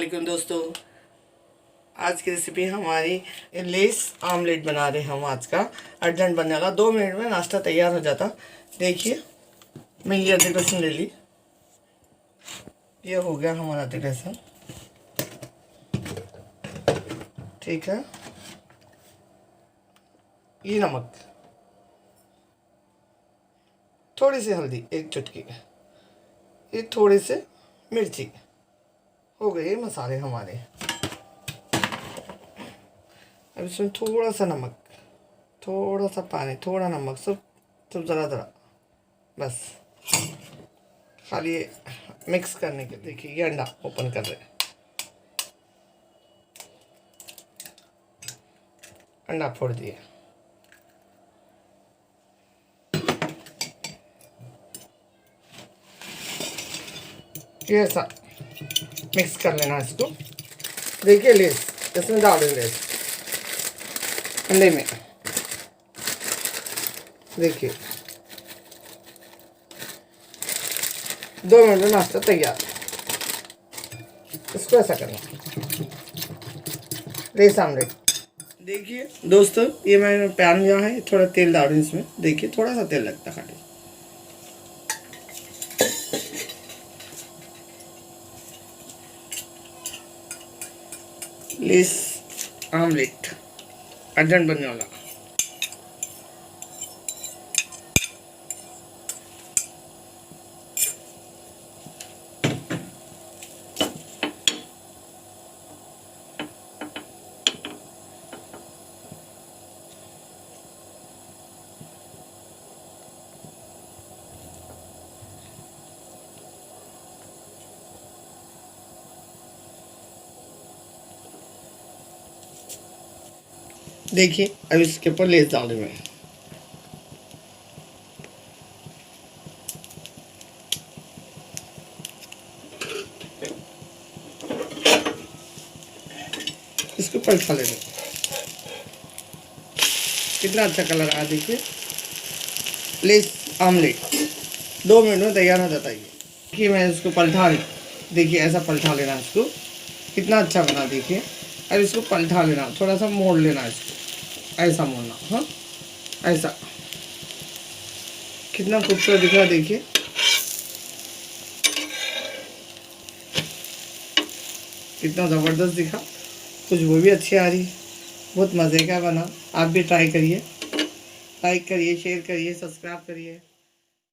वालेकुम दोस्तों। आज की रेसिपी हमारी लेस आमलेट बना रहे हैं हम। आज का अर्जेंट बनने वाला, 2 मिनट में नाश्ता तैयार हो जाता। देखिए मैं ये अदरक लहसुन ले ली, ये हो गया हमारा अदरक लहसुन। ठीक है, ये नमक, थोड़ी सी हल्दी, 1 चुटकी, ये थोड़ी से मिर्ची। हो गए मसाले हमारे। अब इसमें थोड़ा सा नमक, थोड़ा सा पानी, थोड़ा नमक, सब ज़रा ज़रा, बस खाली ये मिक्स करने के। देखिए ये अंडा ओपन कर रहे हैं, अंडा फोड़ दिए। ये ऐसा मिक्स कर लेना इसको। देखिए लेस इसमें डाल देंगे अंडे में। देखिए 2 मिनट में नाश्ता तैयार। इसको ऐसा करना, लेस आमलेट। देखिए दोस्तों, ये मैंने पैन लिया है, थोड़ा तेल डाल रही हूँ इसमें। देखिए थोड़ा सा तेल लगता है खाली। लेस आमलेट अर्जेंट बनने वाला। देखिए अब इसके ऊपर लेस डाल दूँ मैं। इसको पलटा ले लो। कितना अच्छा कलर आ, देखिए लेस आमलेट 2 मिनट में तैयार हो जाता है। ये देखिए मैं इसको पलटा ली। देखिए ऐसा पलटा लेना इसको, कितना अच्छा बना। देखिए अब इसको पलटा लेना, थोड़ा सा मोड़ लेना इसको, ऐसा मोड़ना। हाँ ऐसा, कितना खूबसूरत दिख रहा है। देखिए कितना ज़बरदस्त दिखा, खुशबू भी अच्छी आ रही, बहुत मज़े का बना। आप भी ट्राई करिए, लाइक करिए, शेयर करिए, सब्सक्राइब करिए।